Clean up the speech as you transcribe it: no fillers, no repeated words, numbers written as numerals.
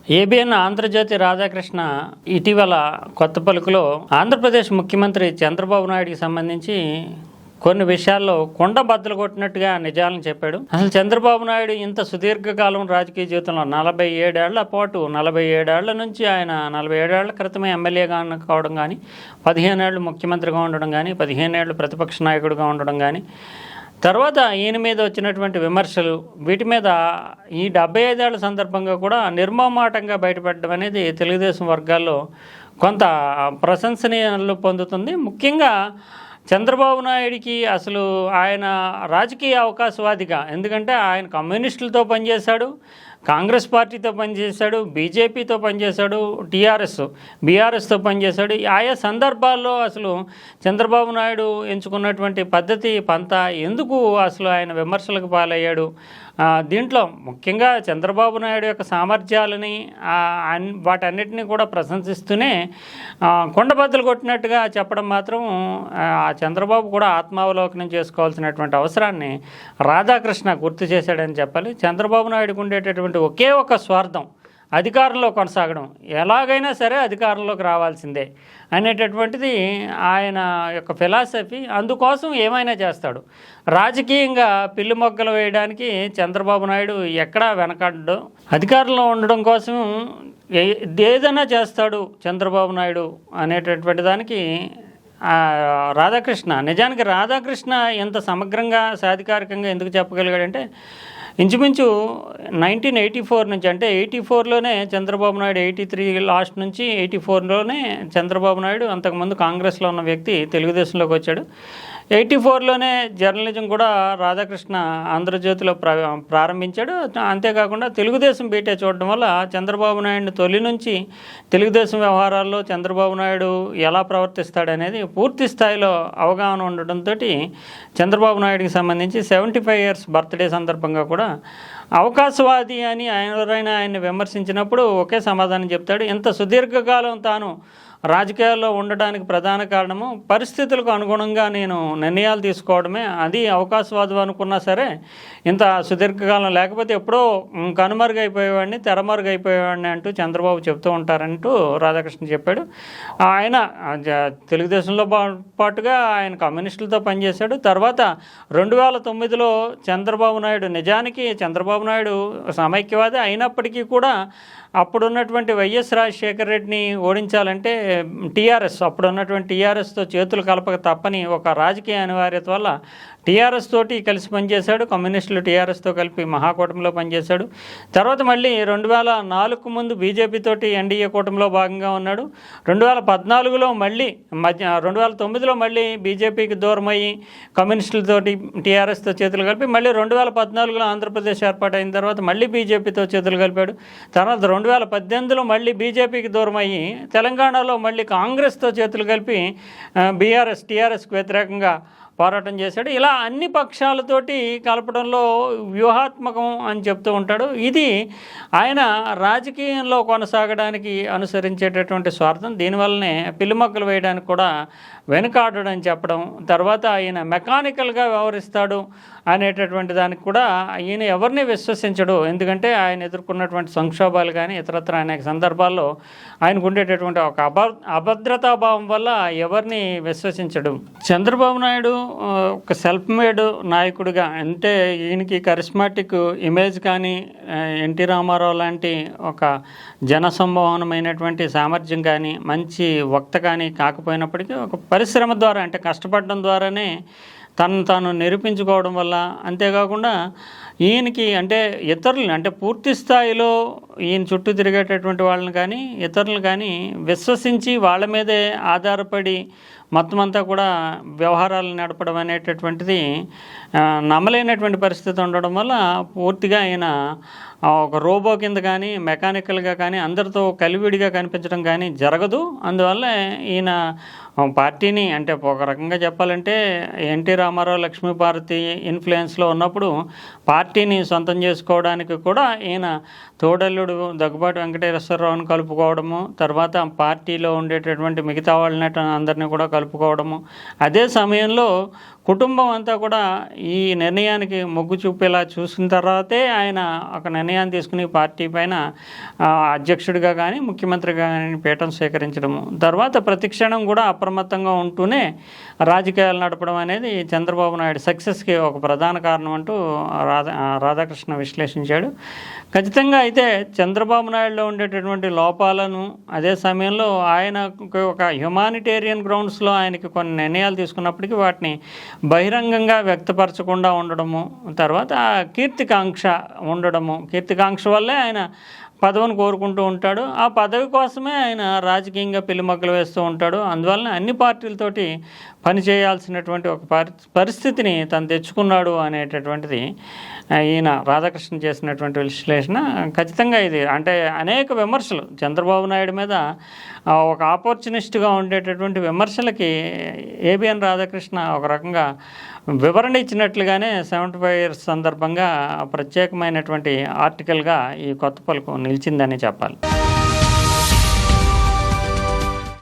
ABN Andhra Jyothi Radhakrishna ఇటీవల కొత్త పలుకులో ఆంధ్రప్రదేశ్ ముఖ్యమంత్రి చంద్రబాబు నాయుడికి సంబంధించి కొన్ని విషయాల్లో కొండ బద్దలు కొట్టినట్టుగా నిజాలను చెప్పాడు. అసలు చంద్రబాబు నాయుడు ఇంత సుదీర్ఘకాలం రాజకీయ జీవితంలో 47 ఏళ్ల పాటు 47 ఏళ్ల నుంచి ఆయన 47 ఏళ్ల క్రితమే ఎమ్మెల్యేగా కావడం కానీ, 15 ఏళ్ళు ముఖ్యమంత్రిగా ఉండడం కానీ, 15 ఏళ్ళు ప్రతిపక్ష నాయకుడిగా ఉండడం కానీ, తర్వాత ఈయన మీద వచ్చినటువంటి విమర్శలు, వీటి మీద ఈ 75 ఏళ్ల సందర్భంగా కూడా నిర్మమాటంగా బయటపడడం అనేది తెలుగుదేశం వర్గాల్లో కొంత ప్రశంసనీయాలు పొందుతుంది. ముఖ్యంగా చంద్రబాబు నాయుడికి అసలు ఆయన రాజకీయ అవకాశవాదిగా, ఎందుకంటే ఆయన కమ్యూనిస్టులతో పనిచేశాడు, కాంగ్రెస్ పార్టీతో పనిచేశాడు, బీజేపీతో పనిచేశాడు, బీఆర్ఎస్తో పనిచేశాడు. ఆయా సందర్భాల్లో అసలు చంద్రబాబు నాయుడు ఎంచుకున్నటువంటి పద్ధతి పంత ఎందుకు అసలు ఆయన విమర్శలకు పాలయ్యాడు? దీంట్లో ముఖ్యంగా చంద్రబాబు నాయుడు యొక్క సామర్థ్యాలని వాటన్నిటినీ కూడా ప్రశంసిస్తూనే కొండబద్దలు కొట్టినట్టుగా చెప్పడం మాత్రం చంద్రబాబు కూడా ఆత్మావలోకనం చేసుకోవాల్సినటువంటి అవసరాన్ని రాధాకృష్ణ గుర్తు చేశాడని చెప్పాలి. చంద్రబాబు నాయుడుకు ఉండేటటువంటి ఒకే ఒక స్వార్థం అధికారంలో కొనసాగడం, ఎలాగైనా సరే అధికారంలోకి రావాల్సిందే అనేటటువంటిది ఆయన యొక్క ఫిలాసఫీ. అందుకోసం ఏమైనా చేస్తాడు. రాజకీయంగా పిల్లి మొగ్గలు వేయడానికి చంద్రబాబు నాయుడు ఎక్కడా వెనకాడడు. అధికారంలో ఉండడం కోసం ఏదైనా చేస్తాడు చంద్రబాబు నాయుడు అనేటటువంటి దానికి రాధాకృష్ణ, నిజానికి రాధాకృష్ణ ఎంత సమగ్రంగా సాధికారికంగా ఎందుకు చెప్పగలిగాడంటే, ఇంచుమించు 1984 నుంచి, అంటే 84లోనే చంద్రబాబు నాయుడు, 83 లాస్ట్ నుంచి 84లోనే చంద్రబాబు నాయుడు అంతకుముందు కాంగ్రెస్లో ఉన్న వ్యక్తి తెలుగుదేశంలోకి వచ్చాడు. 84లోనే జర్నలిజం కూడా రాధాకృష్ణ ఆంధ్రజ్యోతిలో ప్రారంభించాడు. అంతేకాకుండా తెలుగుదేశం బీటే చూడడం వల్ల చంద్రబాబు నాయుడిని తొలి నుంచి తెలుగుదేశం వ్యవహారాల్లో చంద్రబాబు నాయుడు ఎలా ప్రవర్తిస్తాడనేది పూర్తి స్థాయిలో అవగాహన ఉండడంతో చంద్రబాబు నాయుడికి సంబంధించి 75 ఇయర్స్ బర్త్డే సందర్భంగా కూడా అవకాశవాది అని ఎవరైనా ఆయన్ని విమర్శించినప్పుడు ఒకే సమాధానం చెప్తాడు. ఇంత సుదీర్ఘకాలం తాను రాజకీయాల్లో ఉండడానికి ప్రధాన కారణము పరిస్థితులకు అనుగుణంగా నేను నిర్ణయాలు తీసుకోవడమే. అది అవకాశవాదం అనుకున్నా సరే ఇంత సుదీర్ఘకాలం లేకపోతే ఎప్పుడో కనుమరుగైపోయేవాడిని, తెరమరుగైపోయేవాడిని అంటూ చంద్రబాబు చెప్తూ ఉంటారంటూ రాధాకృష్ణ చెప్పాడు. ఆయన తెలుగుదేశంలో పాటుగా ఆయన కమ్యూనిస్టులతో పనిచేశాడు. తర్వాత 2009లో చంద్రబాబు నాయుడు, నిజానికి చంద్రబాబు నాయుడు సమైక్యవాది అయినప్పటికీ కూడా అప్పుడున్నటువంటి వైఎస్ రాజశేఖర రెడ్డిని ఓడించాలంటే అప్పుడున్నటువంటి టీఆర్ఎస్తో చేతులు కలపక తప్పని ఒక రాజకీయ అనివార్యత వల్ల టీఆర్ఎస్ తోటి కలిసి పనిచేశాడు. కమ్యూనిస్టులు టీఆర్ఎస్తో కలిపి మహాకూటమిలో పనిచేశాడు. తర్వాత మళ్ళీ 2004కు ముందు బీజేపీ తోటి ఎన్డీఏ కూటమిలో భాగంగా ఉన్నాడు. 2014లో మళ్ళీ 2009లో మళ్ళీ బీజేపీకి దూరమయ్యి కమ్యూనిస్టులతోటి టీఆర్ఎస్తో చేతులు కలిపి మళ్ళీ 2014లో ఆంధ్రప్రదేశ్ ఏర్పాటైన తర్వాత మళ్ళీ బీజేపీతో చేతులు కలిపాడు. తర్వాత 2018లో మళ్ళీ బీజేపీకి దూరమయ్యి తెలంగాణలో మళ్ళీ కాంగ్రెస్తో చేతులు కలిపి టీఆర్ఎస్కు వ్యతిరేకంగా పోరాటం చేశాడు. ఇలా అన్ని పక్షాలతోటి కలపడంలో వ్యూహాత్మకం అని చెప్తూ ఉంటాడు. ఇది ఆయన రాజకీయంలో కొనసాగడానికి అనుసరించేటటువంటి స్వార్థం. దీనివల్లనే పిల్లిమొక్కలు వేయడానికి కూడా వెనుకాడని చెప్పడం, తర్వాత ఆయన మెకానికల్గా వ్యవహరిస్తాడు అనేటటువంటి దానికి కూడా ఈయన ఎవరిని విశ్వసించడు. ఎందుకంటే ఆయన ఎదుర్కొన్నటువంటి సంక్షోభాలు కానీ ఇతరత్ర అనేక సందర్భాల్లో ఆయనకు ఉండేటటువంటి ఒక అభద్రతాభావం వల్ల ఎవరిని విశ్వసించడు. చంద్రబాబు నాయుడు ఒక సెల్ఫ్ మేడ్ నాయకుడిగా, అంటే ఈయనకి కరిస్మాటిక్ ఇమేజ్ కానీ ఎన్టీ రామారావు లాంటి ఒక జనసంమోహనమైనటువంటి సామర్థ్యం కానీ మంచి వక్త కానీ కాకపోయినప్పటికీ ఒక పరిశ్రమ ద్వారా, అంటే కష్టపడడం ద్వారానే తాను నిరూపించుకోవడం వల్ల, అంతేకాకుండా ఈయనకి అంటే ఇతరులని, అంటే పూర్తి స్థాయిలో ఈయన చుట్టూ తిరిగేటటువంటి వాళ్ళని కానీ ఇతరులను కానీ విశ్వసించి వాళ్ళ మీదే ఆధారపడి మొత్తం అంతా కూడా వ్యవహారాలు నడపడం అనేటటువంటిది నమ్మలేనటువంటి పరిస్థితి ఉండడం వల్ల పూర్తిగా ఆయన ఒక రోబో కింద కానీ మెకానికల్గా కానీ అందరితో కలివిడిగా కనిపించడం కానీ జరగదు. అందువల్ల ఈయన పార్టీని, అంటే ఒక రకంగా చెప్పాలంటే ఎన్టీ రామారావు లక్ష్మీపార్వతి ఇన్ఫ్లుయెన్స్లో ఉన్నప్పుడు పార్టీని సొంతం చేసుకోవడానికి కూడా ఈయన తోడల్లుడు దగ్గుబాటి వెంకటేశ్వరరావుని కలుపుకోవడము, తర్వాత పార్టీలో ఉండేటటువంటి మిగతా వాళ్ళని అందరినీ కూడా కలుపుకోవడము, అదే సమయంలో కుటుంబం అంతా కూడా ఈ నిర్ణయానికి మొగ్గు చూపేలా చూసిన తర్వాతే ఆయన ఒక నిర్ణయాన్ని తీసుకుని పార్టీ పైన అధ్యక్షుడిగా కానీ ముఖ్యమంత్రిగా కానీ పీఠం స్వీకరించడము, తర్వాత ప్రతిక్షణం కూడా అప్రమత్తంగా ఉంటూనే రాజకీయాలు నడపడం అనేది చంద్రబాబు నాయుడు సక్సెస్కి ఒక ప్రధాన కారణం అంటూ రాధాకృష్ణ విశ్లేషించాడు. ఖచ్చితంగా అయితే చంద్రబాబు నాయుడులో ఉండేటటువంటి లోపాలను, అదే సమయంలో ఆయనకు ఒక హ్యుమానిటేరియన్ గ్రౌండ్స్లో ఆయనకి కొన్ని నిర్ణయాలు తీసుకున్నప్పటికీ వాటిని బహిరంగంగా వ్యక్తపరచకుండా ఉండడము, తర్వాత కీర్తికాంక్ష ఉండడము, కీర్తికాంక్ష వల్లే ఆయన పదవిని కోరుకుంటూ ఉంటాడు. ఆ పదవి కోసమే ఆయన రాజకీయంగా పెళ్లిమగ్గలు వేస్తూ ఉంటాడు. అందువలన అన్ని పార్టీలతోటి పనిచేయాల్సినటువంటి ఒక పరిస్థితిని తను తెచ్చుకున్నాడు అనేటటువంటిది ఈయన రాధాకృష్ణ చేసినటువంటి విశ్లేషణ. ఖచ్చితంగా ఇది అంటే అనేక విమర్శలు చంద్రబాబు నాయుడు మీద ఒక ఆపర్చునిస్ట్గా ఉండేటటువంటి విమర్శలకి ఏబిఎన్ రాధాకృష్ణ ఒక రకంగా వివరణ ఇచ్చినట్లుగానే 75 years సందర్భంగా ప్రత్యేకమైనటువంటి ఆర్టికల్గా ఈ కొత్త పలుకు నిలిచిందని చెప్పాలి.